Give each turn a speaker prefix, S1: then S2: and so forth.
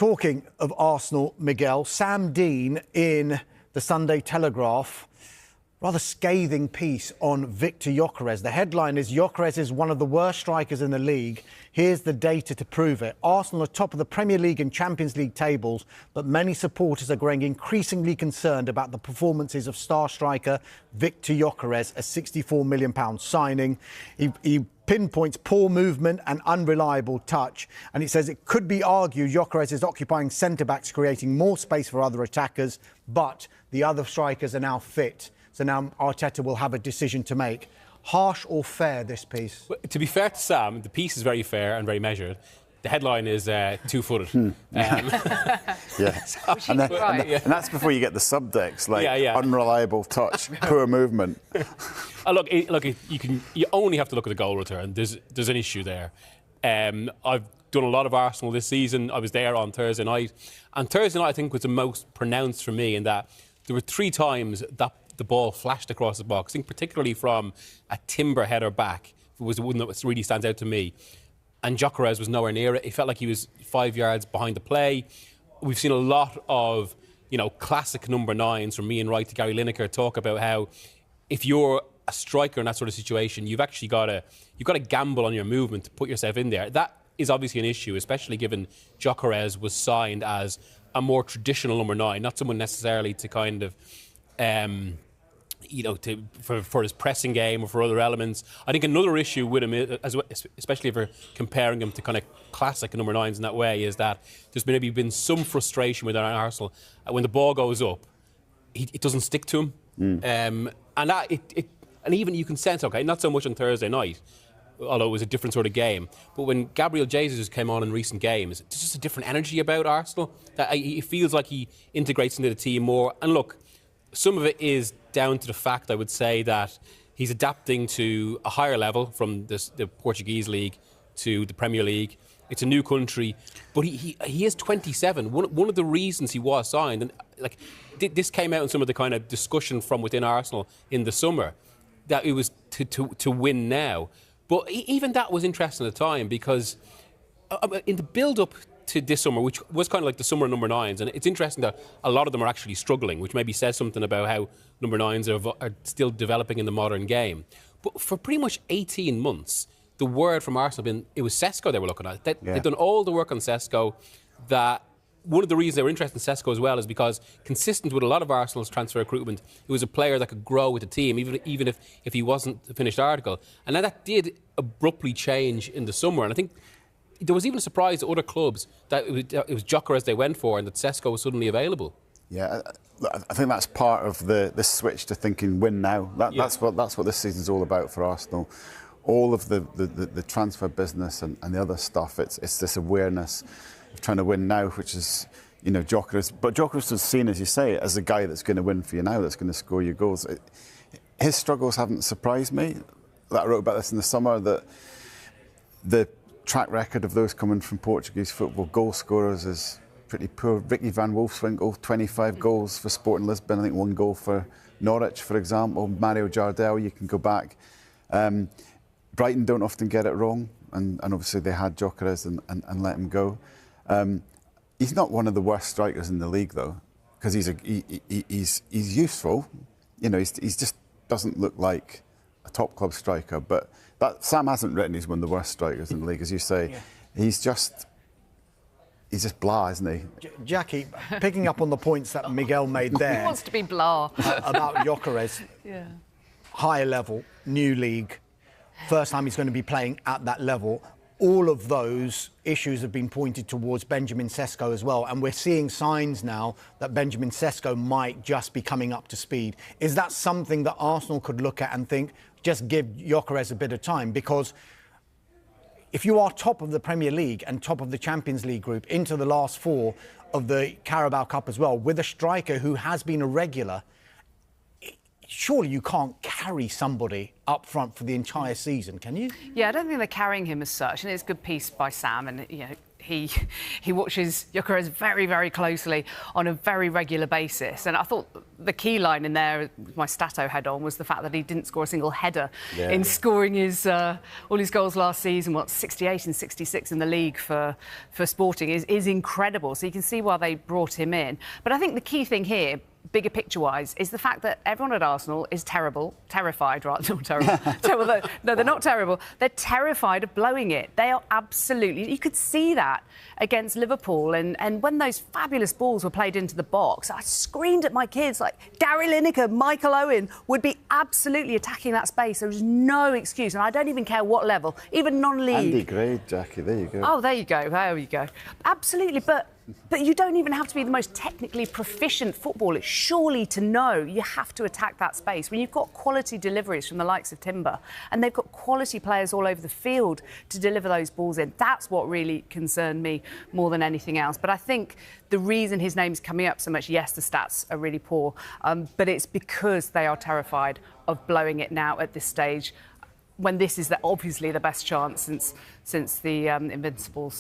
S1: Talking of Arsenal, Miguel, Sam Dean in the Sunday Telegraph, rather scathing piece on Viktor Gyökeres. The headline is, Gyökeres is one of the worst strikers in the league. Here's the data to prove it. Arsenal are top of the Premier League and Champions League tables, but many supporters are growing increasingly concerned about the performances of star striker Viktor Gyökeres, a £64 million signing. He pinpoints poor movement and unreliable touch, and it says it could be argued Gyökeres is occupying centre-backs, creating more space for other attackers, but the other strikers are now fit. So now Arteta will have a decision to make. Harsh or fair, this piece?
S2: Well, to be fair to Sam, the piece is very fair and very measured. The headline is two-footed.
S3: Yeah. And that's before you get the subtext, like unreliable touch, poor movement.
S2: Look, you only have to look at the goal return. There's an issue there. I've done a lot of Arsenal this season. I was there on Thursday night. And Thursday night, I think, was the most pronounced for me in that there were 3 times that the ball flashed across the box. I think particularly from a timber header back was the one that really stands out to me. And Gyökeres was nowhere near it. It felt like he was 5 yards behind the play. We've seen a lot of, classic number 9s from Ian Wright to Gary Lineker talk about how if you're a striker in that sort of situation, you've actually got to gamble on your movement to put yourself in there. That is obviously an issue, especially given Gyökeres was signed as a more traditional number 9, not someone necessarily to kind of for his pressing game or for other elements. I think another issue with him, especially if we're comparing him to kind of classic number 9s in that way, is that there's maybe been some frustration with Arsenal. When the ball goes up, it doesn't stick to him. And even you can sense, not so much on Thursday night, although it was a different sort of game, but when Gabriel Jesus came on in recent games, there's just a different energy about Arsenal. That it feels like he integrates into the team more. And look, some of it is down to the fact, I would say, that he's adapting to a higher level from the Portuguese league to the Premier League. It's a new country, but he is 27. One of the reasons he was signed, and this came out in some of the kind of discussion from within Arsenal in the summer, that it was to win now. But even that was interesting at the time, because in the build-up to this summer, which was kind of like the summer of number 9s, and it's interesting that a lot of them are actually struggling, which maybe says something about how number 9s are still developing in the modern game. But for pretty much 18 months, the word from Arsenal it was Sesko they were looking at. They'd done all the work on Sesko. That one of the reasons they were interested in Sesko as well is because, consistent with a lot of Arsenal's transfer recruitment, he was a player that could grow with the team, even if he wasn't a finished article. And now that did abruptly change in the summer, and I think there was even a surprise at other clubs that it was Gyökeres they went for and that Sesko was suddenly available. Yeah,
S3: I think that's part of the switch to thinking win now. That's what this season's all about for Arsenal. All of the transfer business and the other stuff, it's this awareness of trying to win now, which is, Gyökeres. But Gyökeres was seen, as you say, as a guy that's going to win for you now, that's going to score you goals. His struggles haven't surprised me. I wrote about this in the summer, that the track record of those coming from Portuguese football goal scorers is pretty poor. Ricky van Wolfswinkel, 25 goals for Sporting Lisbon, I think 1 goal for Norwich, for example. Mario Jardel, you can go back. Brighton don't often get it wrong, and obviously they had Gyökeres and let him go. He's not one of the worst strikers in the league, though, because he's useful. He just doesn't look like a top club striker. But Sam hasn't written he's one of the worst strikers in the league, as you say. Yeah. He's just blah, isn't he?
S1: Jackie, picking up on the points that Miguel made there.
S4: He wants to be blah.
S1: About Gyökeres.
S4: Yeah.
S1: Higher level, new league. First time he's going to be playing at that level. All of those issues have been pointed towards Benjamin Sesko as well. And we're seeing signs now that Benjamin Sesko might just be coming up to speed. Is that something that Arsenal could look at and think, just give Gyökeres a bit of time? Because if you are top of the Premier League and top of the Champions League group into the last 4 of the Carabao Cup as well, with a striker who has been a regular, surely you can't carry somebody up front for the entire season, can you?
S4: Yeah, I don't think they're carrying him as such, and it's a good piece by Sam, and he watches Gyökeres very, very closely on a very regular basis. And I thought the key line in there, with my Stato head on, was the fact that he didn't score a single header in scoring his all his goals last season. 68 and 66 in the league for Sporting is incredible. So you can see why they brought him in. But I think the key thing here, bigger picture-wise, is the fact that everyone at Arsenal is terrified, right? Not terrible. Terrible. No, they're not terrible. They're terrified of blowing it. They are absolutely... You could see that against Liverpool. And when those fabulous balls were played into the box, I screamed at my kids, like, Gary Lineker, Michael Owen would be absolutely attacking that space. There was no excuse. And I don't even care what level, even non-league.
S3: Andy Gray, Jackie, there you go.
S4: Oh, there you go. There you go. Absolutely. But you don't even have to be the most technically proficient footballer, surely, to know you have to attack that space. When you've got quality deliveries from the likes of Timber and they've got quality players all over the field to deliver those balls in, that's what really concerned me more than anything else. But I think the reason his name's coming up so much, yes, the stats are really poor, but it's because they are terrified of blowing it now at this stage, when this is obviously the best chance since the Invincibles.